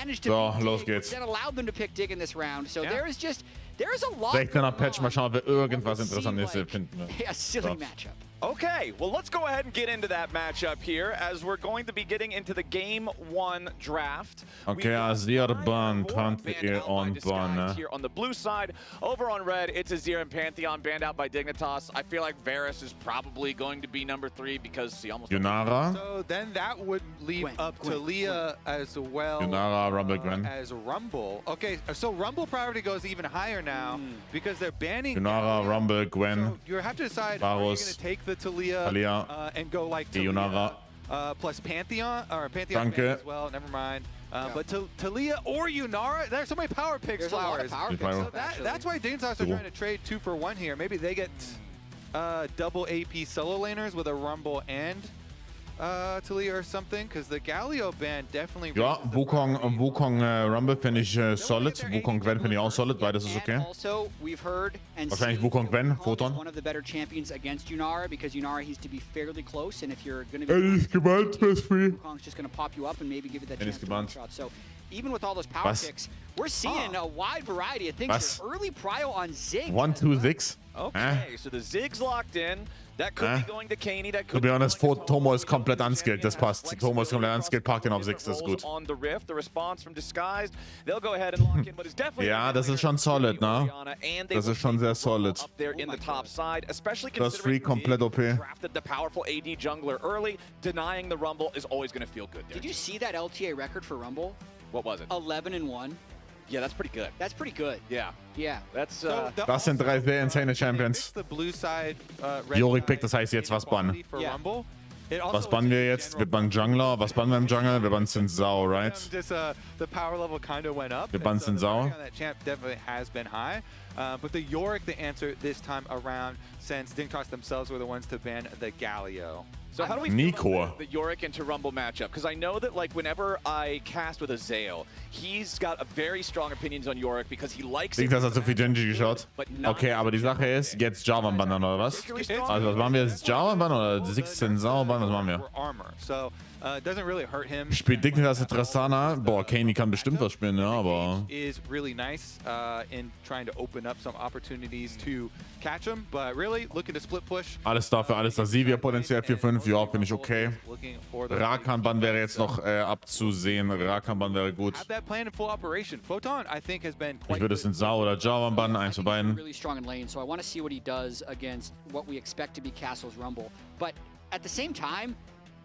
managed to So, beat los Dig, geht's. that allowed them to pick Dig in this round. So there is a lot 16er Patch, mal schauen, ob wir irgendwas What would Interessantes seem finden. like a silly So. matchup. Okay, well, let's go ahead and get into that matchup here as we're going to be getting into the Game 1 draft. Okay, Azir Ban, Pantheon on Ban. Here on the blue side. Over on red, it's Azir and Pantheon banned out by Dignitas. I feel like Varus is probably going to be number 3 because he almost... Yunara. So then that would leave Gwen, up Gwen, Talia as well Yunara, Rumble, Gwen. as Rumble. Okay, so Rumble priority goes even higher now because they're banning Yunara, Galio. Rumble, Gwen. So you have to decide, are you going Varus, to take the Talia and go like Yunara. Talia plus Pantheon, or Pantheon Danke. as well, never mind. But Talia or Yunara, there's so many power picks, There's a lot of Flowers. power picks. Power. up, actually. That's why Dignitas are trying to trade 2 for 1 here. Maybe they get double AP solo laners with a Rumble and Talia or something, because the Galio ban definitely... Ja, Wukong Rumble finde ich solid. Wukong Gwen finde ich auch solid. Beides ist okay. And also, we've heard and Wahrscheinlich seen Wukong Gwen, Wukong is Photon. one of the better champions against Yunara because Yunara needs to be fairly close, and if you're going to be Ehrlich gemeint, best free. Wukong's just going to pop you up and maybe give you that Ehrlich chance to one gemeint. shot. So even with all those power Was? picks, we're seeing a wide variety of things. Was? Here. Early prio on Zig. 1, 2, 6. Okay, so the Zig's locked in. That could be going to Kaney. That To could be honest, Tomo ist komplett unskilled. Das passt. Tomo ist komplett unskilled. Park den auf 6. Das ist gut. On the Rift, the response from Disguised. They'll go ahead and lock in what is definitely Ja, das ist schon solid, ne? Das ist schon sehr solid. Up there in the top side, especially Das considering Free komplett OP. drafted the powerful AD jungler early. Denying the Rumble is always going to feel good there. Did you see that LTA record for Rumble? What was it? 11-1. Yeah, that's pretty good. That's pretty good. Yeah, Yeah. that's Das sind 3 sehr insane Champions. Jorik pickt, das heißt jetzt was bannen. Yeah. Was bannen wir jetzt? Wir bannen Jungler. Was bannen wir im Jungle? Wir bannen Xin Zhao, right? Just the power level kind of went up. Wir bannen Xin Zhao. That champ definitely has been high. But the Yorick, the answer this time around, since Dignitas themselves were the ones to ban the Galio. So how do we Nico. feel about the Yorick into Rumble matchup? Because I know that like whenever I cast with a Zale, he's got a very strong opinions on Yorick because he likes Liegt das hat so viel Genji geschaut? but not Okay, aber die Sache ist, jetzt Java bannen oder was? Also was machen wir jetzt? Java bannen oder 16 Zhao bannen? Was machen wir? For armor. So it doesn't really hurt him. Spielt Dignitas mit Tristana? Boah, Kaney kann bestimmt was spielen, ja, aber... Is really nice in trying to open up some opportunities to catch him, but really looking to split push. Alles dafür, alles da. Sivir potenziell 4-5, ja, finde ich okay. Looking for the Rakan-Ban wäre jetzt noch abzusehen. Rakan-Ban wäre gut. have that plan in full operation. Photon, I think, has been Ich quite würde es in Zhao oder Java bannen, eins von beiden. Really strong in lane, so I want to see what he does against what we expect to be Castle's Rumble. But at the same time,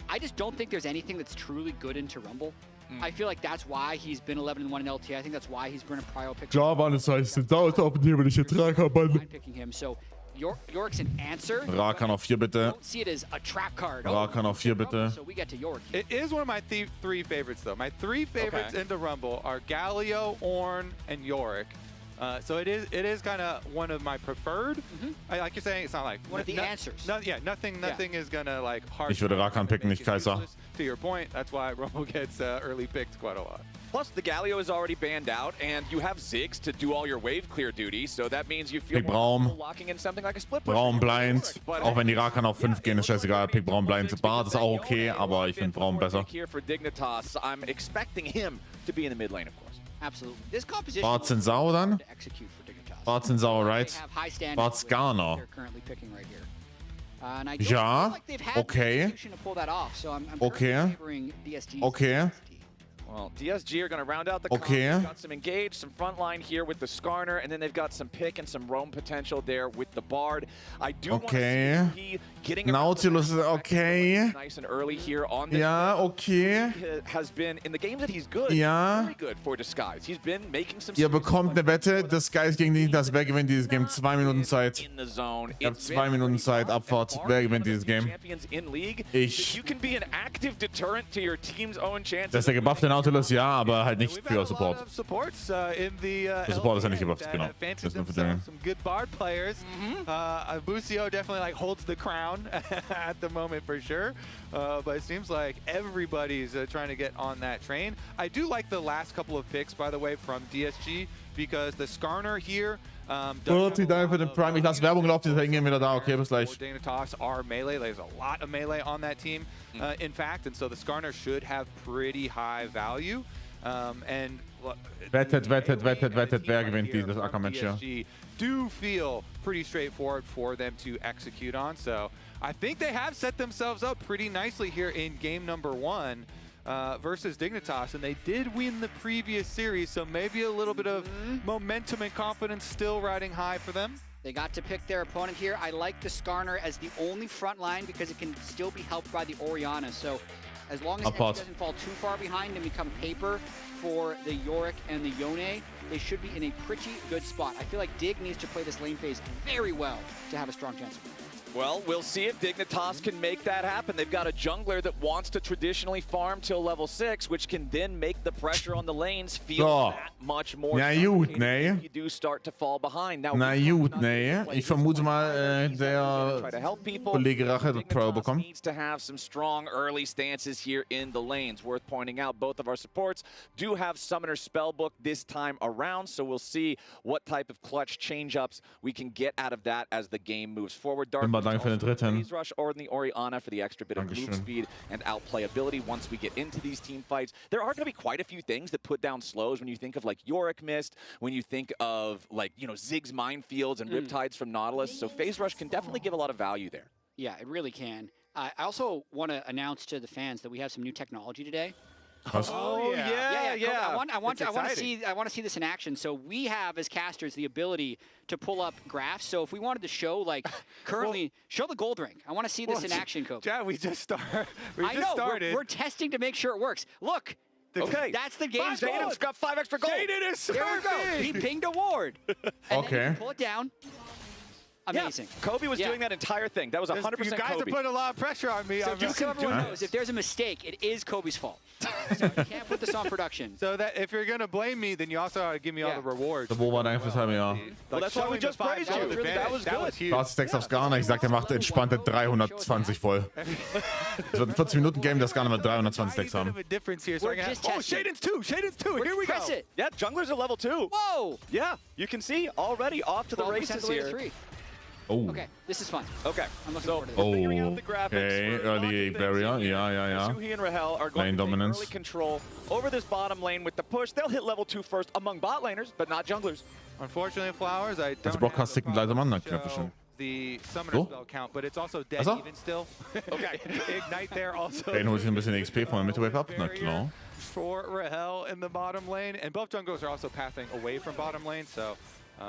I just don't think there's anything that's truly good into Rumble. I feel like that's why he's been 11-1 in LTA. I think that's why he's been a prio pick. Java, das heißt, in Zhao ist auch mit wenn ich jetzt Rakan-Ban. Line picking him. So Yorick's an answer. Rakan auf 4 bitte. Don't see it as a trap card. Rakan auf 4 bitte. So we get to Yorick. It is one of my three favorites, though. My 3 favorites into Rumble are Galio, Ornn, and Yorick. So it is kind of one of my preferred. Like you're saying, it's not like One of the answers. Nothing is gonna like hard. Ich würde Rakan picken, nicht Kaiser. To your point, that's why Rumble gets early picked quite a lot. Plus, the Galio is already banned out, and you have Ziggs to do all your wave clear duty, so that means you feel Pick more Braum. comfortable locking in something like a split push. Braum blind. But Auch wenn die Rakan auf 5 gehen, ist scheißegal. Pick Braum blind. Bart ist auch okay, aber ich finde Braum besser. Here for Dignitas, I'm expecting him to be in the mid lane, of course. Absolutely. This composition Bart Xin Zhao dann? to execute for Dignitas. Bart Xin Zhao, They right? have high standards. Bart Skarner. They're currently picking right here. And I don't Ja, feel like they've had okay. the execution to pull that off, so I'm Okay. currently favoring DSG. Okay. Well, DSG are going to round out the Okay. comp. They've got some engage, some front line here with the Skarner, and then they've got some pick and some roam potential there with the Bard. I do Okay. want to see getting around Nautilus the ist back okay. nice and early here on this. Ja, okay. He has been in the games that he's good. Ja. Very good for Disguise. He's been making some. Ihr serious bekommt eine plays. Wette, das Geist gegen Dignitas. Wer gewinnt dieses Game? 2 Minuten Zeit. In the zone. Ihr habt It's 2 been Minuten pretty Zeit. tough, Abfahrt. and Wer Bard, gewinnt one of dieses the Game? Champions in League. Ich. You can be an active deterrent to your team's own chances. Das ist der gebuffte Nautilus, ja, aber halt nicht für Support. Supports in the Für Support ist er nicht LTA gebufft, that genau. fancies Das ist nur für themselves Jungle. some good Bard players. Busio definitely like holds the crown at the moment for sure. But it seems like everybody's trying to get on that train. I do like the last couple of picks, by the way, from DSG because the Skarner here. Vielen Dank für den Prime. Ich lasse Werbung laufen, deswegen gehen wir wieder da. Okay, bis gleich. Dignitas are melee. There's a lot of melee on that team, in fact, and so the Skarner should have pretty high value. And Wettet, wer gewinnt dieses Ackermatch hier? DSG do feel pretty straightforward for them to execute on. So I think they have set themselves up pretty nicely here in game number 1 versus Dignitas, and they did win the previous series, so maybe a little bit of momentum and confidence still riding high for them. They got to pick their opponent here. I like the Skarner as the only front line because it can still be helped by the Orianna. So as long as it doesn't fall too far behind and become paper for the Yorick and the Yone, they should be in a pretty good spot. I feel like Dig needs to play this lane phase very well to have a strong chance of winning. Well, we'll see if Dignitas can make that happen. They've got a jungler that wants to traditionally farm till level 6, which can then make the pressure on the lanes feel that much more. Ja gut, nee. You do start to fall behind. Now, Na gut, nee. Ich vermute mal, der Kollege Rache hat Pro bekommen. Needs to have some strong early stances here in the lanes. Worth pointing out, both of our supports do have Summoner Spellbook this time around, so we'll see what type of clutch change-ups we can get out of that as the game moves forward. Danke für den dritten. Rush or the Orianna for the extra bit of move speed and outplayability once we get into these team fights. There are going to be quite a few things that put down slows when you think of like Yorick Mist, when you think of like, you know, Ziggs Minefields and Riptides from Nautilus. So Phase Rush can definitely give a lot of value there. Yeah, it really can. I also want to announce to the fans that we have some new technology today. Oh yeah. I want to see this in action. So we have as casters the ability to pull up graphs. So if we wanted to show like currently show the gold rank. I want to see this in action, Kobe. Chad, we just started. We're testing to make sure it works. Look. Okay. That's the game's goal. Jaden's got 5 extra gold. Jaden is There we go. He pinged a ward. And then you pull it down. Amazing. Yeah. Kobe was doing that entire thing. That was 100% Kobe. You guys are putting a lot of pressure on me. So just so everyone knows, if there's a mistake, it is Kobe's fault. So you can't put this on production. So that if you're going to blame me, then you also ought to give me all the rewards. Der Bo war da fürs halbe Jahr. Well, that's why we just praised you. That was good. Du hast Stacks auf Skarner. Ich sag, er macht entspannte 320 voll. Es wird ein 40-Minuten-Game, der Skarner wird 320 Stacks haben. Shaden's two. Here we go. Yeah, junglers are level 2. Whoa. Yeah, you can see already off to the races here. Oh. Okay, this is fun. Okay, I'm looking forward to this. Figuring out the graphics. Okay, early barrier. Yeah. Suhi and Rahel are going to take early control over this bottom lane with the push. They'll hit level 2 first among bot laners, but not junglers. Unfortunately, Flowers, I don't Als Broadcast ticken leider Mann, knöpfchen. the summoner spell count, but it's also dead even still. Okay, Ignite there also. Den hol ich ein bisschen XP von der Midwave ab. Na klar. For Rahel in the bottom lane, and both junglers are also pathing away from bottom lane, so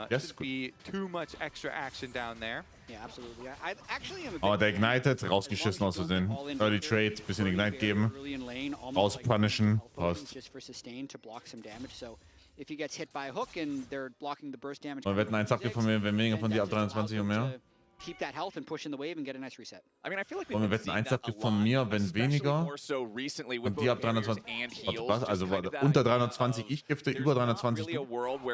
shouldn't be too much extra action down there. Yeah, absolutely. I actually am Oh, der Ignited, rausgeschissen aus Versehen. Early Trade, bisschen Ignite geben. Auspunishen. Passt. Just for sustain to block some damage. So if he gets hit by a hook and they're blocking the burst damage. Und wetten 1 abgibt von mir, wenn weniger von dir ab 23 und mehr. Keep that health and push in the wave and get a nice reset. I mean, I feel like Und wir wetten 1 abgibt von mir, wenn weniger. Und die ab 320. Was? Also unter 320 ich gifte, über 320 du.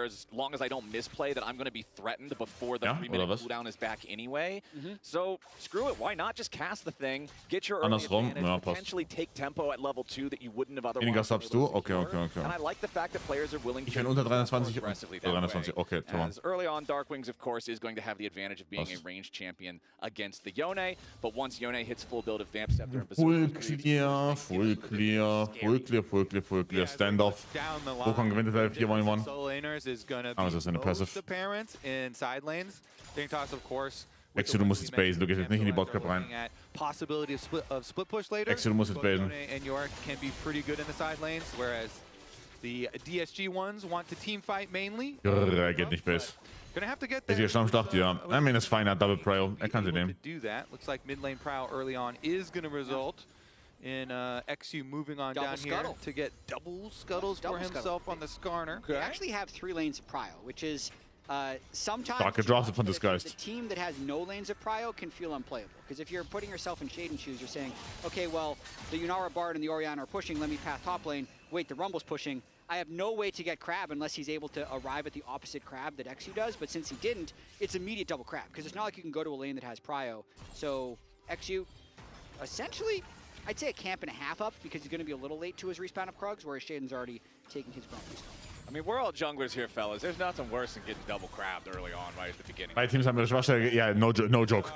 As long as I don't misplay that I'm going to be threatened before the 3-minute cooldown is back anyway. So screw it. Why not just cast the thing, get your early advantage, potentially take tempo at level 2 that you wouldn't have otherwise. Weniger subst du? Okay. And I like the fact that players are willing to. Ich bin unter 320 320. Okay, tamam. As early on, Darkwings of course is going to have the advantage of being a ranged champion against the Yone, but once Yone hits full build of Vamp Scepter and Full clear. Standoff. Wukong gewinnt es 4-1-1. Aber das ist eine Passive. Exo, du musst jetzt basen, du gehst jetzt nicht in die Botcap rein. Exo, du musst jetzt basen. The DSG ones want to team fight mainly. Er geht nicht base. Ist hier schon am Start, ja. I mean, it's fine, er hat Double Prio. Er kann sie nehmen. Looks like mid lane prowl early on is going to result in XU moving on down here to get double scuttles for himself on the Skarner. They actually have 3 lanes of prio, which is sometimes the team that has no lanes of prio can feel unplayable. Because if you're putting yourself in Shaden's shoes, you're saying, okay, well, the Yunara Bard and the Orianna are pushing, let me path top lane. Wait, the Rumble's pushing. I have no way to get Crab unless he's able to arrive at the opposite Crab that XU does, but since he didn't, it's immediate double Crab, because it's not like you can go to a lane that has prio. So XU, essentially, I'd say a camp and a half up, because he's going to be a little late to his respawn of Krugs, whereas Shaden's already taking his ground respawn. I mean, we're all junglers here, fellas. There's nothing worse than getting double crabbed early on, right at the beginning. Beide Teams haben ihre Schwachstelle. Ja, no joke.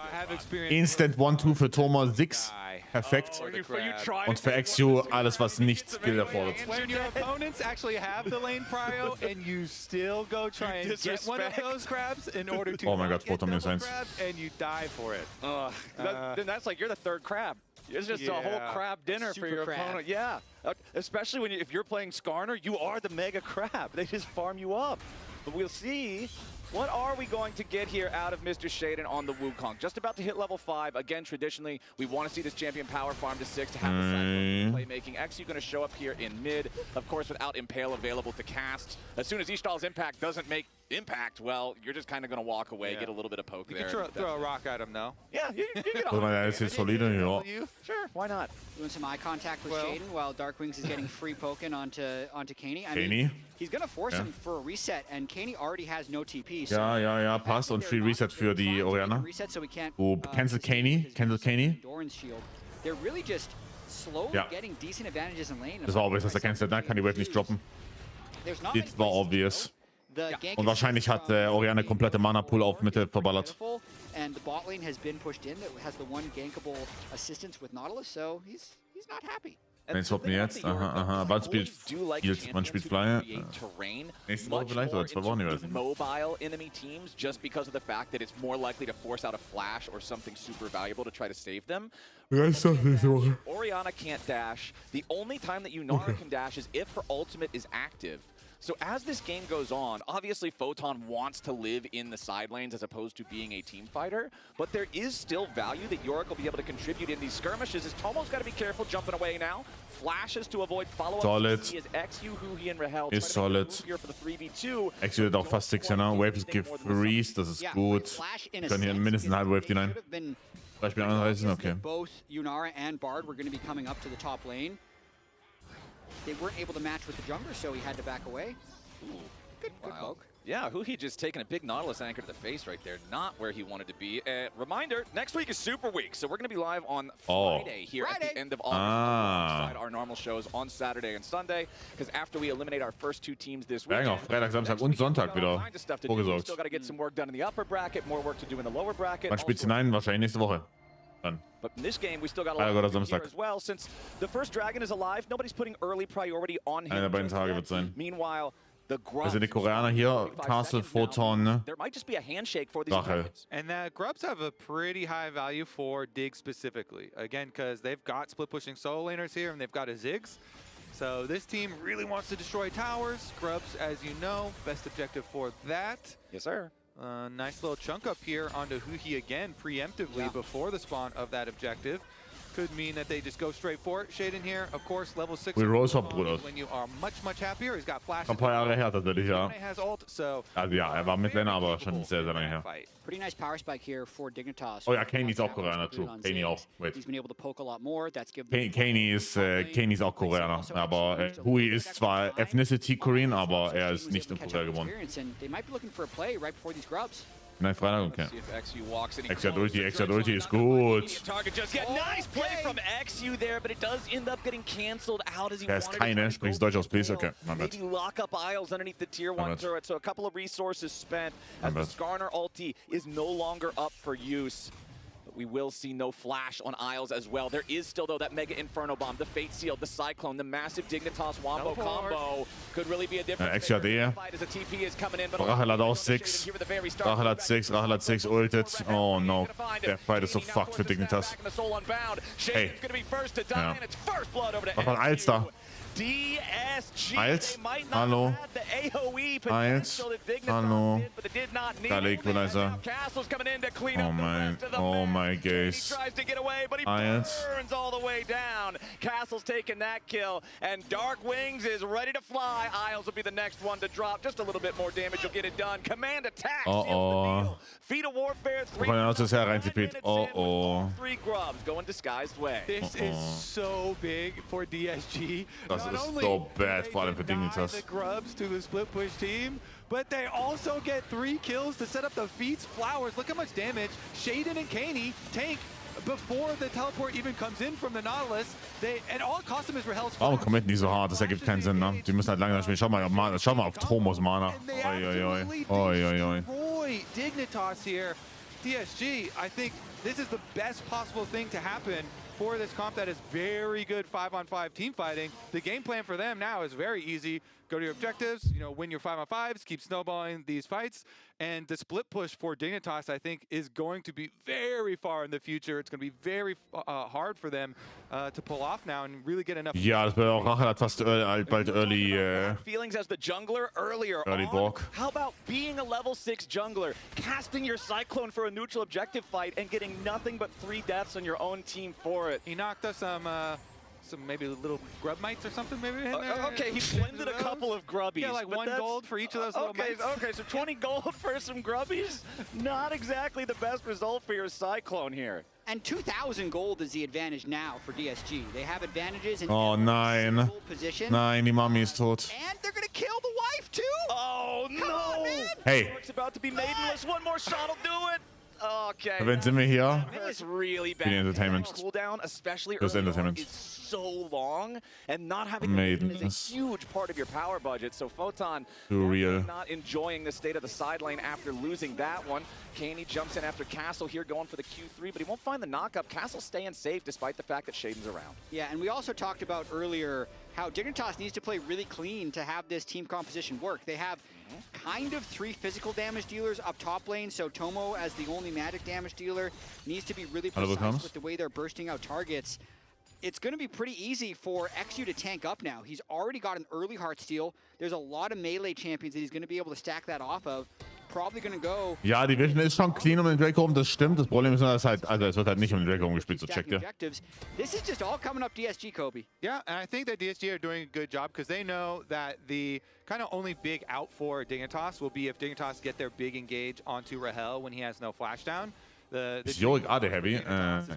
Instant 1-2 für Thomas, Ziggs. Perfekt. Und für XU alles, was nicht Skill erfordert. When your opponents actually have the lane prio and you still go try and get one of those crabs in order to oh mein Gott, get double Bottom crab and you die for it. Then that's like you're the third crab. It's just a whole crab dinner for your opponent. Yeah, especially when if you're playing Skarner, you are the mega crab. They just farm you up. But we'll see. What are we going to get here out of Mr. Shaden on the Wukong? Just about to hit level 5. Again, traditionally, we want to see this champion power farm to 6 to have the playmaking. XU going to show up here in mid. Of course, without Impale available to cast. As soon as Ishtal's impact doesn't make impact, well, you're just kind of going to walk away, get a little bit of poke there. You can throw a rock at him, though. Yeah, you get off. Sure, why not? Doing some eye contact with Shaden while Darkwings is getting free poking onto Kaney. I mean, he's going to force him for a reset, and Kaney already has no TP. So ja, passt. Und Free Reset für die Orianna. Du cancel Kaney. They're really just slowly getting decent advantages in lane. Das war obvious, dass er cancelt, ne? Kann die Wave nicht droppen. Das war obvious. Und wahrscheinlich hat Orianna komplette Mana-Pool auf Mitte verballert. And the bot lane has been pushed in that has the one gankable assistance with Nautilus, so he's not happy. Den swappen wir jetzt. Aha. Wann spielt Flyer? Nächste Woche vielleicht oder 2 Wochen, ich weiß nicht. Mobile enemy teams just because of the fact that it's more likely to force out a flash or something super valuable to try to save them. Orianna can't dash. The only time that Yunara can dash is if her ultimate is active. So as this game goes on, obviously Photon wants to live in the side lanes as opposed to being a team fighter, but there is still value that Yorick will be able to contribute in these skirmishes. As Tomo's got to be careful jumping away now. Flashes to avoid follow-up. Solid. XU, Huhi, and Rahel ist solid. XU hat auch fast 6 Wave ist gefreezed, das ist gut. Wir können hier mindestens eine halbe Wave hinein. Beispiel 31, okay. Both Yunara and Bard were going to be coming up to the top lane. They weren't able to match with the jungler, so he had to back away. Good poke. Yeah, Huhi just taking a big Nautilus anchor to the face right there. Not where he wanted to be. Reminder, next week is Super Week, so we're going to be live on Friday here at the end of August alongside our normal shows on Saturday and Sunday, because after we eliminate our first 2 teams this week, auch Freitag, Samstag und Sonntag wieder vorgesorgt. Still got to get some work done in the upper bracket, more work to do in the lower bracket. Man spielt hinein, wahrscheinlich nächste Woche. Dann. But in this game, we still got a lot of here as well. Since the first dragon is alive, nobody's putting early priority on him. Einer der beiden Tage wird sein. Meanwhile, the Grubs. Also die Koreaner hier, Castle, Photon, there might just be a handshake for these Rache. And the Grubs have a pretty high value for Dig specifically. Again, because they've got split pushing solo laners here and they've got a Ziggs. So this team really wants to destroy towers. Grubs, as you know, best objective for that. Yes, sir. Nice little chunk up here onto Huhi again, preemptively before the spawn of that objective. Could mean that they just go straight for it. Shaden here, of course, level 6. We rose up, Bruder. When you are much happier. He's got flash. Ein paar Jahre her tatsächlich, ja. Has ult, so also ja, war mit Lena, aber schon sehr lange her. Pretty nice power spike here for Dignitas. Oh ja, Kaney ist auch Koreaner, true. Kaney auch. Wait. He's been able to poke a lot more. That's given Kaney ist auch Koreaner, aber Huhi ist zwar Ethnicity Korean, aber er ist nicht in Korea geboren. They might be looking for a play right before these Grubs. Nein, Freitag, okay. Extra Ulti ist gut. Nice play from XU there, but it does end up getting canceled out as he wanted. Keine, sprichst Deutsch aus, please? Okay, maybe lock up Isles underneath the tier 1 turret, so a couple of resources spent as the Skarner ulti is no longer up for use. We will see no flash on Isles as well. There is still, though, that Mega Inferno Bomb, the Fate Seal, the Cyclone, the massive Dignitas Wombo combo. Could really be a difference. Rahel hat auch 6. Rahel hat 6, Rahel hat 6, ultet. Oh no. Der Fight ist so fucked für Dignitas. Hey. Ja. Was war Eils da? DSG. Eils? Hallo? Eils? Hallo? Geile Equalizer. Oh my gaze. Eils? all the way down. Castle's taking that kill, and Dark Wings is ready to fly. Isles will be the next one to drop. Just a little bit more damage, you'll get it done. Command attack. Feet of Warfare 3. Three Grubs going disguised way. This is so big for DSG. Das ist so bad, vor allem für Dignitas. The Grubs to the split push team, but they also get 3 kills to set up the Feats Flowers. Look how much damage Shaden and Kaney tank before the teleport even comes in from the Nautilus, and all it cost them is Rahel's Warum kommt nicht so hart? Das ergibt keinen Sinn, ne? Die müssen halt langsam spielen. Schau mal auf Tomos Mana. Destroy Dignitas here. DSG, I think this is the best possible thing to happen for this comp that is very good 5-on-5 team fighting. The game plan for them now is very easy. Go to your objectives, win your 5-on-5s, keep snowballing these fights. And the split push for Dignitas, I think, is going to be very far in the future. It's going to be very hard for them to pull off now and really get enough. Ja, das wird auch Rachel hat fast bald early feelings as the jungler earlier early on. block. How about being a level 6 jungler, casting your Cyclone for a neutral objective fight and getting nothing but 3 deaths on your own team for it? He knocked us some maybe little grub mites or something maybe in there. Okay, he blended a couple of grubbies. Yeah, like 1 gold for each of those little mites. Okay, so 20 gold for some grubbies? Not exactly the best result for your Cyclone here. And 2,000 gold is the advantage now for DSG. They have advantages in nein. position. Nein, die Mami ist tot. And they're going to kill the wife too. Oh, Come on, man. Hey. It's about to be maidenless. One more shot will do it. Okay. Wen sind wir hier? It was really bad. The entertainment. Cooldown, especially Just early entertainment. on, is so long, and not having Maiden is a huge part of your power budget. So Photon Too real. not enjoying the state of the side lane after losing that one. Kaney jumps in after Castle here, going for the Q3, but he won't find the knockup. Castle staying safe despite the fact that Shaden's around. Yeah, and we also talked about earlier how Dignitas needs to play really clean to have this team composition work. They have kind of 3 physical damage dealers up top lane, so Tomo as the only magic damage dealer needs to be really precise with the way they're bursting out targets. It's going to be pretty easy for XU to tank up now. He's already got an early heart steal. There's a lot of melee champions that he's going to be able to stack that off of. Probably going to go. Ja, die Vision ist schon clean um den Drake rum, das stimmt. Das Problem ist nur, dass es wird halt nicht um den Drake rumgespielt, so checkt ihr. This is just all coming up DSG, Kobe. Yeah, and I think that DSG are doing a good job because they know that the kind of only big out for Dignitas will be if Dignitas get their big engage onto Rahel when he has no flashdown. Ist Jorik AD Heavy?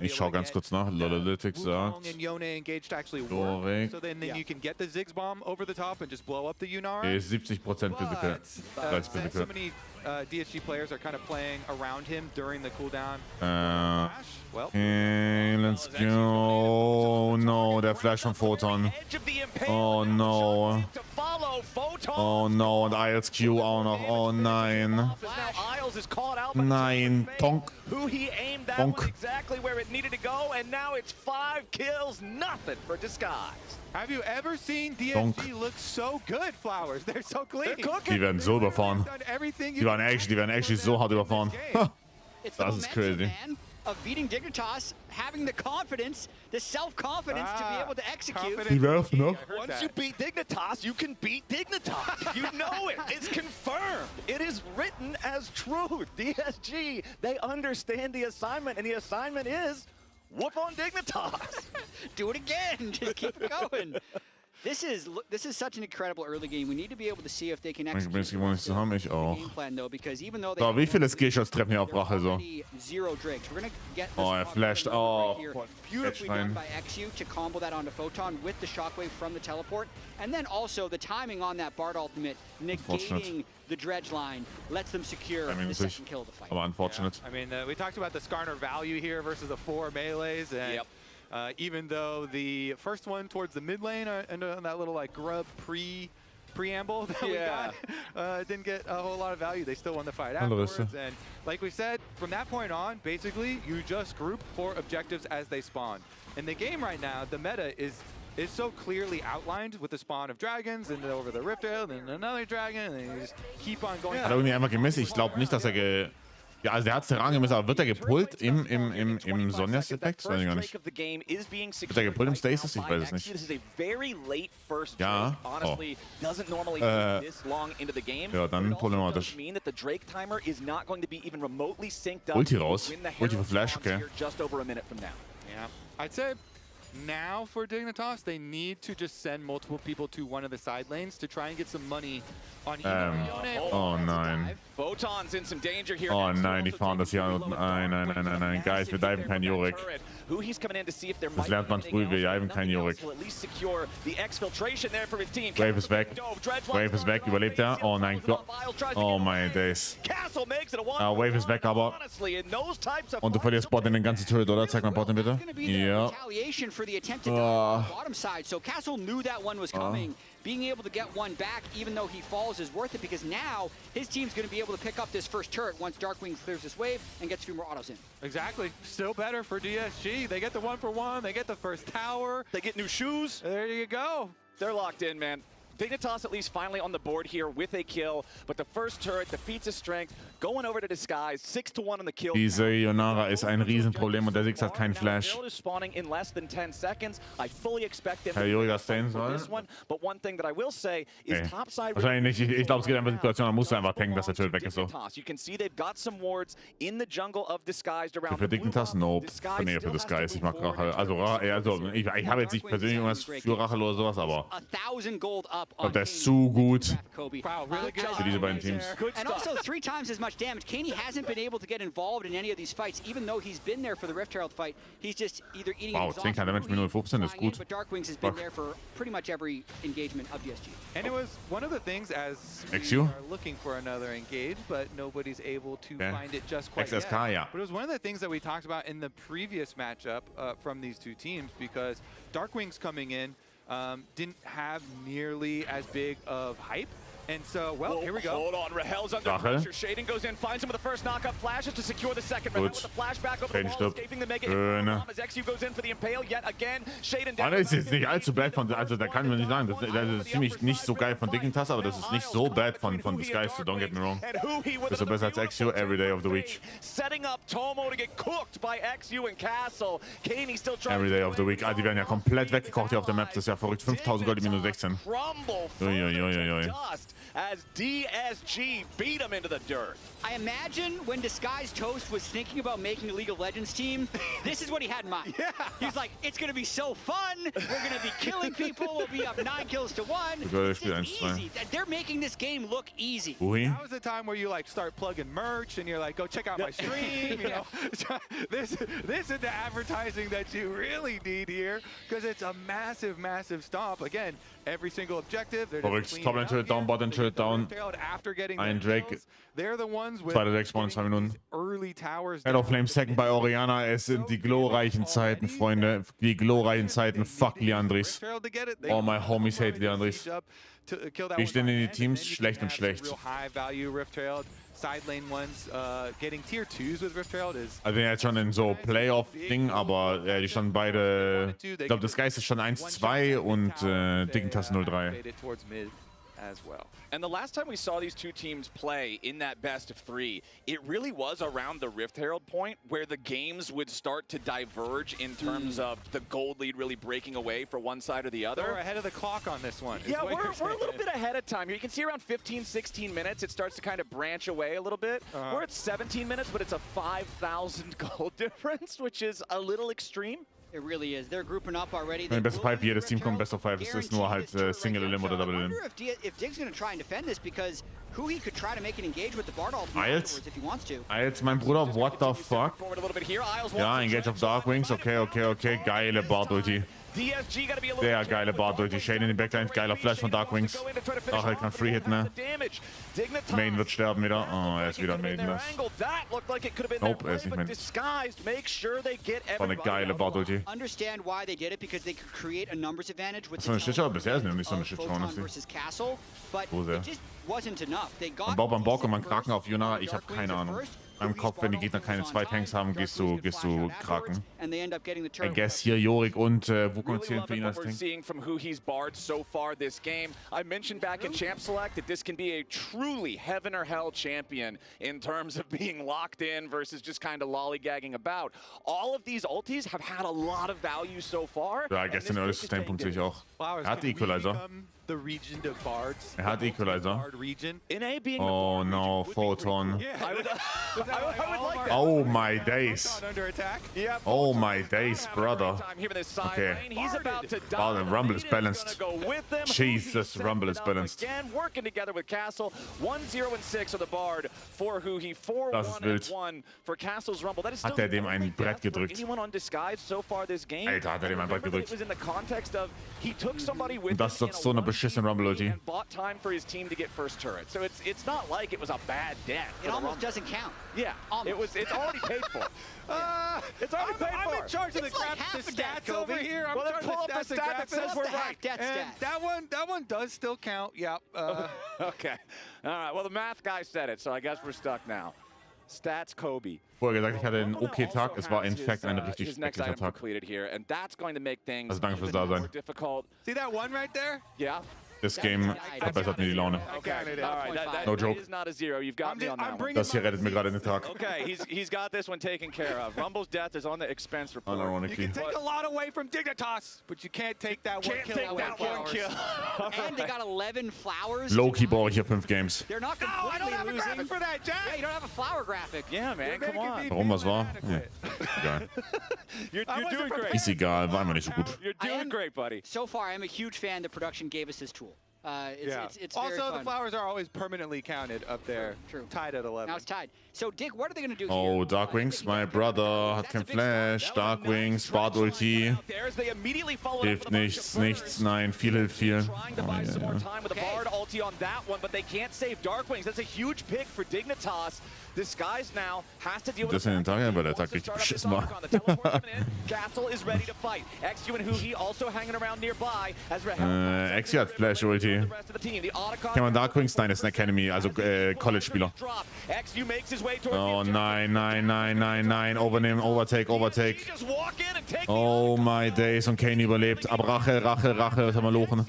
Ich schau ganz kurz nach. Analytics sagt. And Yone engaged to actually work. So then you can get the Ziggs bomb over the top and just blow up the Yunara. Ist 70% Physical. So many DSG players are kind of playing around him during the cooldown. Okay, let's go. Oh no, der Flash von Photon. Oh no. Oh no, und Isles Q auch noch. Oh nein. Nein, Tonk. Who he aimed that one exactly where it needed to go, and now it's 5 kills, nothing for Disguise. Have you ever seen DSG look so good, Flowers? They're so clean. Die werden so überfahren. Die werden actually so hart überfahren. Das ist crazy. Of beating Dignitas, having the confidence, the self-confidence to be able to execute. Die werfen noch. Once you beat Dignitas, you can beat Dignitas. You know it. It's confirmed. It is written as truth. DSG, they understand the assignment, and the assignment is whoop on Dignitas. Do it again. Just keep going. This is such an incredible early game. We need to be able to see if they can execute the game plan, though, because even though they so, wie viele Skillshots treffen hier auf Rache so? Zero Drakes. We're gonna get this flashed. Oh, beautifully done by XU to combo that onto Photon with the shockwave from the teleport, and then also the timing on that Bard ultimate negating the dredge line lets them secure the second kill of the fight. Aber unfortunate. Yeah. I mean, we talked about the Skarner value here versus the 4 melees, and even though the first one towards the mid lane and that little like grub preamble that we got didn't get a whole lot of value, they still won the fight afterwards. And like we said, from that point on, basically you just group for objectives as they spawn. In the game right now, the meta is so clearly outlined with the spawn of dragons and over the Rift Rail, then another dragon, and you just keep on going. Hat er irgendwie einmal gemisst? Ich glaube nicht, dass er ja, also der hat Terrain gemisst, aber wird er gepullt im Sonjas-Effekt? Weiß ich gar nicht. Wird er gepullt im Stasis? Ich weiß es nicht. Ja. Oh. Ja, dann problematisch. Ulti raus. Ulti für Flash, okay. Yeah, I'd say Now for Dignitas, they need to just send multiple people to one of the side lanes to try and get some money on oh nein. Photon's in some danger here. Oh nein, die fahren das hier an. Nein. Guys, wir diven kein Jorik. Das lernt man früh, wir diven kein Jorik. Wave ist weg. Wave ist weg, überlebt er? Oh nein, oh my days. Wave ist weg, aber... Und du verlierst Bot in den ganzen Turret, oder? Zeig mal Bot bitte. Ja. Being able to get one back, even though he falls, is worth it because now his team's going to be able to pick up this first turret once Darkwing clears this wave and gets a few more autos in. Exactly. Still better for DSG. They get the 1-for-1. They get the first tower. They get new shoes. There you go. They're locked in, man. Dignitas at least finally on the board here with a kill, but the first turret defeats his strength, going over to Disguise, 6-1 on the kill. Diese Ionara ist ein Riesenproblem und der Six hat keinen Flash. Herr Jorik stehen soll. Wahrscheinlich nicht. Ich glaube, es geht einfach Situation, da musst du einfach tanken, dass der Turret weg ist. So. Für Dignitas? Nope. Nee, für Disguise. Ich mag Rache. Also ich habe jetzt nicht persönlich irgendwas für Rache oder sowas, aber... Ich glaube, der ist zu gut für diese beiden Teams. And also 3 times as much damage. Kaney hasn't been able to get involved in any of these fights, even though he's been there for the Rift Herald fight. He's just either eating wow, 10 Damage mit 0,15 ist gut. But Darkwings has been there for pretty much every engagement of DSG. And it was one of the things as we are looking for another engage, but nobody's able to find it just quite yet. XSK, yeah. But it was one of the things that we talked about in the previous matchup from these two teams, because Darkwings coming in didn't have nearly as big of hype. And so, well, here we go. Hold on, Rahel's under pressure. Shading goes in, finds him with the first knockup, flashes to secure the second. Rahel with the flashback over the wall, escaping the mega hit. As XU goes in for the impale yet again. Shaden down. Das ist jetzt nicht allzu bad von, also da kann man nicht sagen, das ist ziemlich nicht so geil von Dignitas, aber das ist nicht so bad von Disguise, so don't get me wrong. Das ist besser als XU every day of the week. Setting up Tomo to get cooked by XU and Castle. Kaney still trying. Every day of the week. Die werden ja komplett weggekocht hier auf der Map, das ist ja verrückt. 5000 Gold in minus 16. Uiuiuiui. As DSG beat him into the dirt. I imagine when Disguise Toast was thinking about making a League of Legends team, this is what he had in mind. Yeah. He's like, it's going to be so fun. We're going to be killing people. We'll be up 9 kills to 1. It's easy. They're making this game look easy. That was the time where you like start plugging merch and you're like, go check out my stream. You know, this is the advertising that you really need here, because it's a massive, massive stomp. Again, every single objective. Verrückt. Top-Lane Turret down, Bot-Lane Turret down. Ein Drake. Zweiter Jack-Spawn in 2 Minuten. Hello Flame Second bei Orianna. Es sind die glorreichen Zeiten, Freunde. Die glorreichen Zeiten. Fuck Liandris. All my homies hate Liandris. Wie stehen denn die Teams? Schlecht und schlecht. Side lane ones getting tier 2s with Rift Herald is. Also jetzt schon in so Playoff-Ding, aber die standen beide. Ich glaube, das Geist ist schon 1-2 und Dignitas 0-3. As well. And the last time we saw these two teams play in that best of 3, it really was around the Rift Herald point where the games would start to diverge in terms of the gold lead really breaking away for one side or the other. We're ahead of the clock on this one. Yeah, we're a little bit ahead of time here. You can see around 15, 16 minutes, it starts to kind of branch away a little bit. We're at 17 minutes, but it's a 5,000 gold difference, which is a little extreme. It really is. They're grouping up already. Best of 5, jedes Team kommt Best of 5. Es ist nur halt Single Elim oder Double Elim. I wonder if Dig's going to try and defend this, because Huhi could try to make an engage with the Bard ultimate afterwards if he wants to. Eils, mein Bruder, what the fuck? Ja, Engage of Darkwings, okay. Geile Bard-Ulti. Sehr geile Bard-Ulti. Shane in die Backline, geiler Flash von Darkwings. Ach, er kann Free-Hit, ne? Main wird sterben wieder. Oh, er ist wieder Main. Nope, er ist nicht Main. War eine geile Bard-Ulti. Das ist eine Shitshow, bisher ist es nicht so eine Shitshow, Wo sehr? Man baut beim Bock und man Kraken auf Ionara, ich habe keine Ahnung. Im Kopf, wenn die Gegner keine 2 Tanks haben, gehst du Kraken. I guess hier Jorik und Wukong zählen für ihn als Tank. Seeing from Huhi's Bard so far this game. I mentioned back in Champ Select that this can be a truly heaven or hell champion in terms of being locked in versus just kind of lollygagging about. All of these ultis have had a lot of value so far. Ja, gestern Early Sustain-Punkt sehe ich auch. Er hat Equalizer. Er hat Equalizer. Oh no, Photon. Oh my days. Oh my days, brother. Okay. Wow, the Rumble is balanced. Jesus, Rumble is balanced. Again, working together with Castle. 1-0-6 on the Bard for Huhi. 4-1-1 for Castle's Rumble. That is still Hat er dem ein Brett gedrückt? anyone on Disguise so far this game. Alter, hat er dem ein Brett gedrückt. It was in the context of he took somebody with Und das ist so eine beschissene Rumble-Ulti. and bought time for his team to get first turret. So it's not like it was a bad death. It almost doesn't count. Yeah, Almost. it's already paid for. It's already paid for. I'm in charge of the It's like crap, half the a death, stats over Kobe. here. I'm Well, then in charge pull of up the the stat that says graphics. we're the half right. death And stat. that one does still count. Yep. Okay. All right. Well, the math guy said it, so I guess we're stuck now. Stats Kobe. Vorher gesagt, ich hatte einen okay-Tag. Es war in fact ein richtig his next schrecklicher item Tag. completed here, and that's going to make things Also danke fürs even Dasein. more difficult. See that one right there? Yeah. Das Game verbessert mir die Laune. Okay. counted it. All right. That No joke. is not a zero. You've got me on that one. Das hier rettet mir gerade den Tag. Okay, he's got this one taken care of. Rumble's death is on the expense report. You Unironically. can take a lot away from Dignitas, but you can't take that one Can't kill take away that from one ours. kill. And they got 11 flowers. Low-key brauche ich hier 5 Games. They're not No, I don't completely have a losing. graphic for that, Jack. Yeah, you don't have a flower graphic. Yeah, man, come on. Warum, was war? Ja, egal. You're wasn't doing great. Ist egal, war immer nicht so gut. You're I doing am- great, buddy. So far, I'm a huge fan that production gave us this tool. It's very also, fun. the flowers are always permanently counted up there. True. Tied at 11. Now it's tied. So, Dick, what are they going to do Oh, here? Dark Wings, my brother hat kein Flash. Dark Wings, Bard Ulti. Hilft nichts, nichts, nein, viel hilft viel. Trying to Oh, buy some more yeah. time with a Bard ulti on that one, but they can't save Darkwings. That's a huge pick for Dignitas. Disguise now has to deal with Das in den Tagen, weil der Tag richtig beschissen war. Castle is ready to fight. XU and Huhi also hanging around nearby as Exi hat Flash Ulti. Kann man Dark Wings? Nein, das ist ein Academy, also College-Spieler. Oh nein, nein, nein, nein, nein. Overnehmen, Overtake, Overtake. Oh my days. Und Kane überlebt. Aber Rache, Rache, Rache ist am Malochen.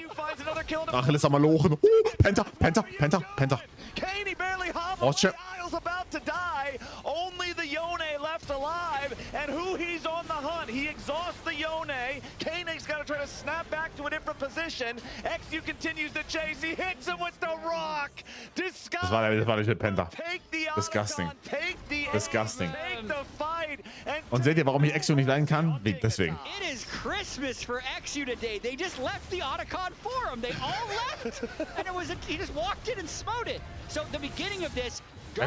Rachel ist am Malochen. Penta, Penta, Penta, Penta. Kane barely Oh, hobbled. shit. Kyle's about to die. Only the Yone left alive, and Huhi's on the hunt. He exhausts the Yone. Kane's got to try to snap back to a different position. XU continues to chase. He hits him with the rock. Das war der Penta. Take the Disgusting. Icon, take the Disgusting. take the fight, and Und seht ihr, warum ich Exio nicht leiden kann? Deswegen. It is Christmas for XU today. They just left the Otacon for him. They all left. And he just walked in and smote it. So the beginning of this... Ich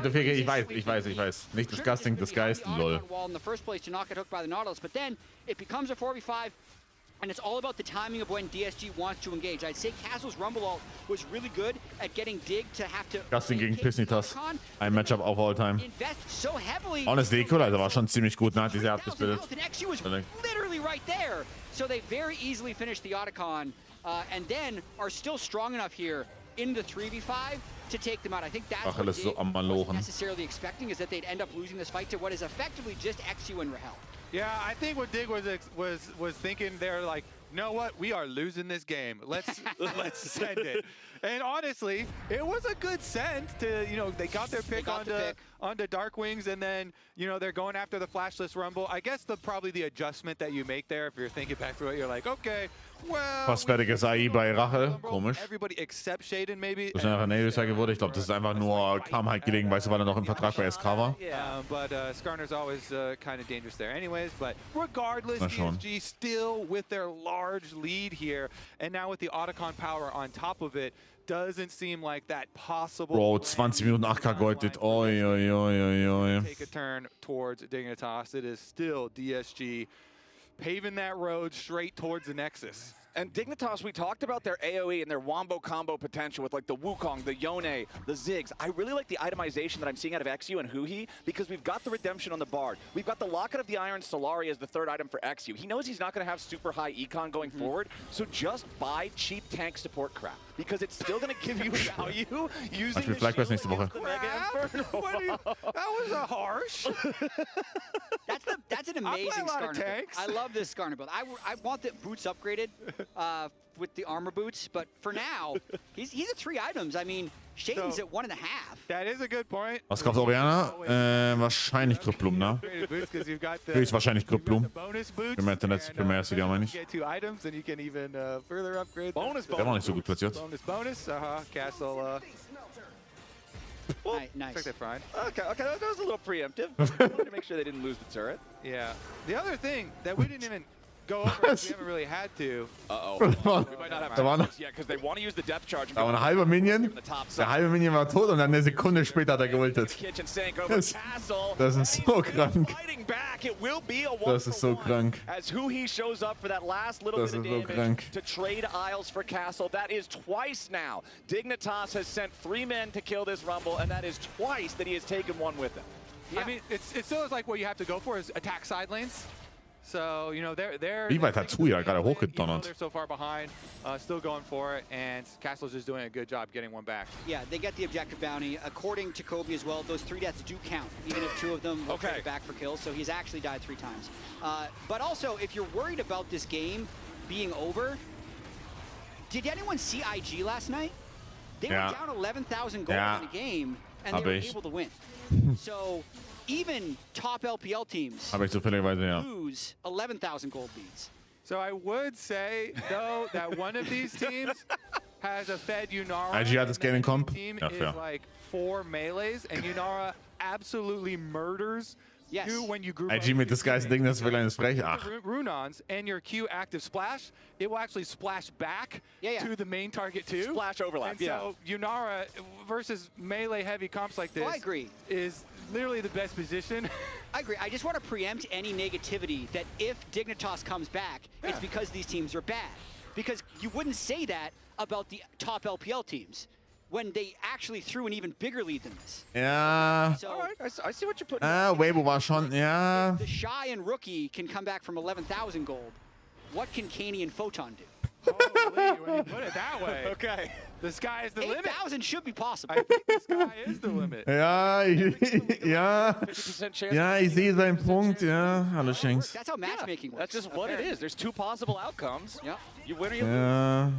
weiß. Nicht Disgusting, Disguised, lol. Wall in the first place to not get hooked by the Nautilus, but then it becomes a 4v5, and it's all about the timing of when DSG wants to engage. I'd say Castle's Rumble ult was really good at getting Dig to have to... Disgusting gegen Pissnitas. Ein Matchup of all time. Invest so heavily... Honestly, cool, also war schon ziemlich gut, ne? Diese Art gebildet. And XU was literally right there. So they very easily finished the Otacon, and then are still strong enough here in the 3v5 to take them out. I think that's what Rachel ist so Dig am wasn't Malochen. necessarily expecting, is that they'd end up losing this fight to what is effectively just XU and Rahel. Yeah, I think what Dig was thinking, they're like, you know what? We are losing this game. Let's send it. And honestly, it was a good send to, they got their pick onto Dark Wings, and then, they're going after the Flashless Rumble. I guess probably the adjustment that you make there, if you're thinking back through it, you're like, okay, well... Fast fertiges AI bei Rache. Komisch. Everybody except Shaden maybe. So schnell nach Nail wurde. Ich glaube, das ist einfach nur, kam halt gelegen, weißt du, weil er noch im Vertrag bei SK war. But Skarner's always kind of dangerous there anyways. But regardless, Na schon. DSG still with their large lead here. And now with the Otacon power on top of it, doesn't seem like that possible. Bro, 20 Minuten 8K golded. Oi, oi, oi, oi, oi. Take a turn towards Dignitas. It is still DSG paving that road straight towards the Nexus. And Dignitas, we talked about their AoE and their wombo combo potential with like the Wukong, the Yone, the Ziggs. I really like the itemization that I'm seeing out of XU and Huhi, because we've got the Redemption on the Bard. We've got the Locket of the Iron Solari as the third item for XU. He knows he's not going to have super high econ going forward, so just buy cheap tank support crap, because it's still going to give you value using the Flag Quest nächste shield Woche. against the Mega Inferno. That was a harsh. That's an amazing a lot of Skarner build. tanks. I love this Skarner build. I want the boots upgraded with the armor boots, but for now, he's at 3 items. I mean, Shaden's at 1.5. That is a good point. Was kauft Oriana? Wahrscheinlich Kryptblumen, ne? Höchstwahrscheinlich Kryptblumen. Gemeint der letzte Primär, die meine ich. Get 2 items, and you can even further upgrade. Bonus, Der war nicht so gut platziert. Bonus. Castle. Well, nice. Took that fine. Okay, that was a little preemptive. I wanted to make sure they didn't lose the turret. Yeah. The other thing that we didn't even go over, we haven't really had to. Uh-oh. We might not have da war noch, yeah, because they want to use the depth charge. da war ein halber Minion. Der halbe Minion war tot und dann eine Sekunde später hat er geultet. Das ist so krank. Das ist so krank. As who he shows up for that last little bit of damage to trade Isles for Castle. That is twice now. Dignitas has sent 3 men to kill this Rumble, and that is twice that he has taken one with him. Yeah. I mean, it still is like what you have to go for is attack side lanes. So, you know, they're Wie weit hat Tsuya gerade hochgedonnert? They're so far behind, still going for it, and Castle's just doing a good job getting one back. Yeah, they get the objective bounty. According to Kobe as well, those 3 deaths do count, even if 2 of them were traded back for kills. So he's actually died 3 times. But also, if you're worried about this game being over, did anyone see IG last night? They were down 11,000 gold in the game, and they were able to win. So even top LPL teams lose 11,000 gold leads. So I would say, though, that one of these teams has a fed Yunara. IG hat das Game in Comp. Team is like 4 melees, and Yunara absolutely murders you when you group IG mit Disguise-Ding, das ist wirklich ein frech. Ach. Runons and your Q active splash, it will actually splash back to the main target too. Splash overlap, and so Yunara versus melee heavy comps like this I agree. is literally the best position. I agree. I just want to preempt any negativity that if Dignitas comes back, it's because these teams are bad. Because you wouldn't say that about the top LPL teams when they actually threw an even bigger lead than this. Ja. So, all right, I see what you're putting. Weibo war schon, ja. The Shy and Rookie can come back from 11,000 gold. What can Kaney and Photon do? Holy, when you put it that way. Okay. The sky is the limit. 8,000 should be possible. I think the sky is the limit. Ja, ja, ich sehe seinen Punkt, ja. Hallo, Shanks. That's how matchmaking works. That's just what it is. There's 2 possible outcomes. Yeah. You win or you lose. Ja.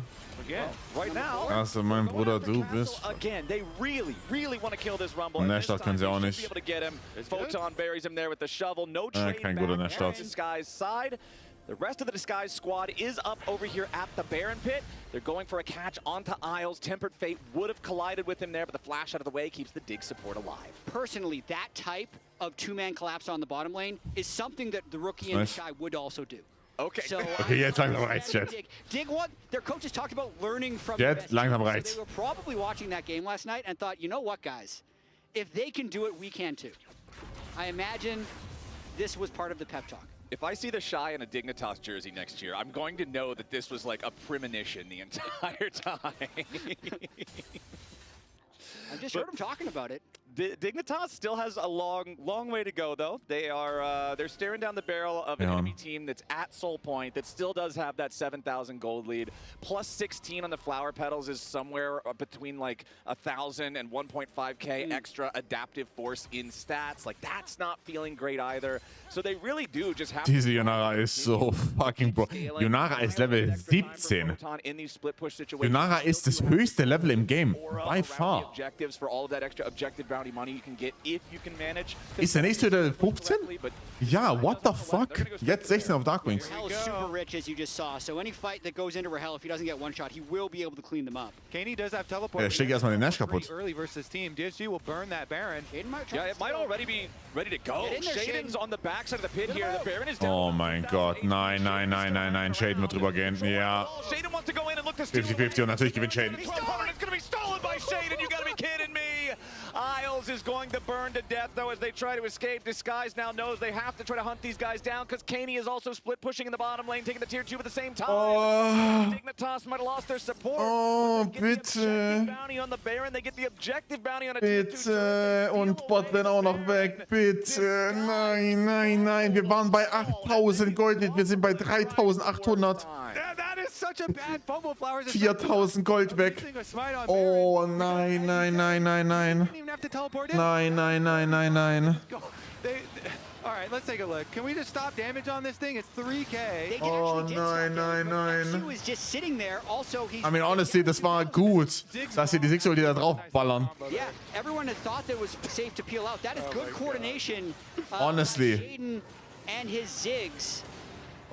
Again, right now. Also, mein Bruder, du bist. Again, they really want to kill this Rumble. Nashstart können sie auch nicht. Be able to get him. Photon buries him there with the shovel. No trade kein guter Nashstart. Disguise side. The rest of the Disguise squad is up over here at the Baron pit. They're going for a catch onto Isles. Tempered Fate would have collided with him there, but the flash out of the way keeps the dig support alive. Personally, that type of 2-man collapse on the bottom lane is something that the Rookie and the Shy would also do. Okay. So, okay, jetzt langsam reicht's, Jet. Dig what their coaches talked about learning from Jet, langsam reicht's. So they were probably watching that game last night and thought, you know what, guys? If they can do it, we can too. I imagine this was part of the pep talk. If I see the Shy in a Dignitas jersey next year, I'm going to know that this was like a premonition the entire time. I've just heard him talking about it. Dignitas still has a long way to go, though. They're staring down the barrel of an enemy team that's at Soul Point that still does have that 7,000 gold lead. Plus 16 on the Flower Petals is somewhere between like 1,000 and 1.5k extra adaptive force in stats. Like that's not feeling great either. So they really do just have. Diese Yunara ist so fucking bro. Yunara ist Level 17. Yunara ist das höchste Level im Game. By far. Objectives for all of that extra objective bounty money you can get if you can manage. Ist der nächste Level 15? Ja, what the fuck? Jetzt 16 auf Darkwings. Rahel is super rich, as you just saw. So any fight that goes into Rahel, if he doesn't get one shot, he will be able to clean them up. Kaney does have teleport. Schlägt erstmal den Nash kaputt. Early versus team. DSG will burn that Baron. Yeah, it might already be ready to go. Shaden's on the backside of the pit here. The Baron is down. Oh mein Gott, nein, nein, nein, nein, nein. Shaden wird drüber gehen. Ja. 50-50 und natürlich gewinnt Shaden. It's gonna be stolen by Shaden. You gotta be kidding me. Isles is going to burn to death, though, as they try to escape. Disguise now knows they have to try to hunt these guys down because Kaney is also split pushing in the bottom lane, taking the tier 2 at the same time. Oh. Dignitas might have lost their support. Oh, bitte. Bounty on the Baron. They get the objective bounty on a Bitte. Und Botlane auch noch weg. Bitte. Nein, nein, nein. Wir waren bei 8.000 Gold. Wir sind bei 3.800. Such a bad fumble. Flowers 4.000 Gold weg. Oh nein, nein, nein, nein, nein. Nein, nein, nein, nein, nein. All right, let's take a look. Can we just stop damage on this thing? It's 3k. Oh nein, nein, nein. He was just sitting there. Also, I mean, honestly, das war gut, dass sie die Six-Ulti da drauf ballern. Yeah, everyone had thought that was safe to peel out. That is good coordination. Honestly. Shaden and his Ziggs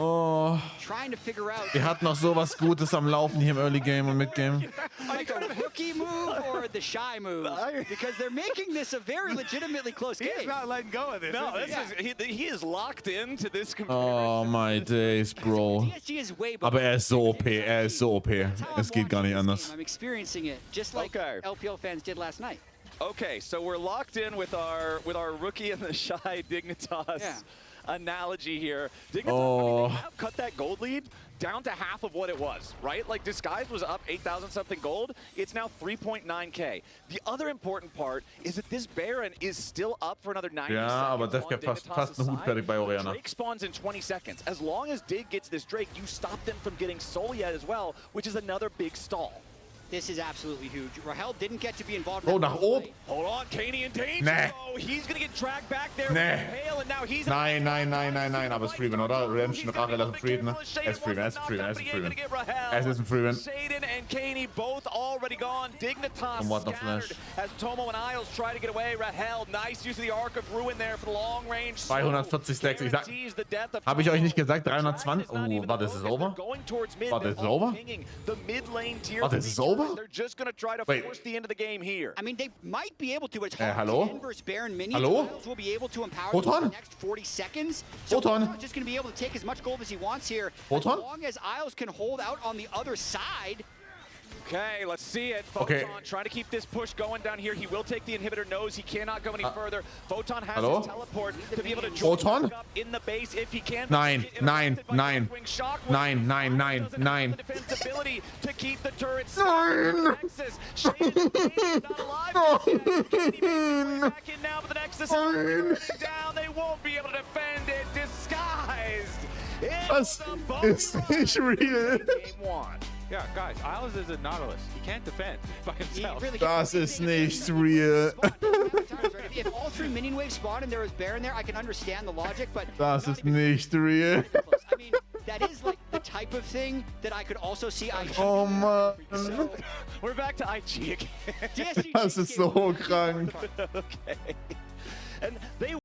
Oh. Trying to figure out Wir hatten noch sowas Gutes am Laufen hier im Early Game und Mid Game. like a rookie move or the shy move, because they're making this a very legitimately close game. He's not letting go of this. No, he is locked into this comparison. Oh my days, Bro. DSG is way Aber er ist so OP, er ist so OP. Es geht gar nicht anders. I'm experiencing it just like LPL fans did last night. Okay, so we're locked in with our rookie and the shy Dignitas analogy here. Dignitas, they have cut that gold lead down to half of what it was, right? Like Disguise was up 8,000 something gold. It's now 3.9k. The other important part is that this Baron is still up for another 90 seconds. Ja, aber Defke fast einen Hut fertig bei Orianna. Drake spawns in 20 seconds. As long as Dig gets this Drake, you stop them from getting Soul yet as well, which is another big stall. This is absolutely huge. Rahel didn't get to be involved. Oh, nach oben. Hold on, Kaney in danger. Nee. Oh, he's gonna get dragged back there. Nee. Hale, and now he's Nein, aber es ist Freewin, oder? Redemption, Rache, das ist Freewin, ne? Es ist Freewin, es ist Freewin, es ist Freewin. Es ist ein Freewin. Shaden and Kaney both already gone. Dignitas Und warte noch scattered Flash. as Tomo and Isles try to get away. Rahel, nice use of the Arc of Ruin there for the long range. 240 Stacks. Ich sag, habe ich euch nicht gesagt, 320? Oh, warte, ist es over? Warte, ist es over? Warte, ist es over? Try to force the end of the game here. I mean, they might be able to. It's hard. Hallo? Inverse Baron minions. Hallo? Will be able to empower Photon? them for the next 40 seconds. So Photon? he's just going to be able to take as much gold as he wants here. Photon? As long as Isles can hold out on the other side. Okay, let's see it. Photon trying to keep this push going down here. He will take the inhibitor, knows he cannot go any further. Photon has his teleport to be able to join Photon? up in the base if he can. Nein. The defensibility to keep the turrets. Nein. Not alive. Back in now, but the Nexus is down. They won't be able to defend it. Disguised. Das ist nicht real. Game one. Yeah, guys, Isles is a Nautilus. He can't defend by himself. Really Das ist nicht real. If all three minion waves spawn and there was Baron there, I can understand the logic, but Das ist nicht real. I mean, that is like the type of thing that I could also see IG. Oh Mann. So, We're back to IG again. DSG Das ist so krank. Okay. And they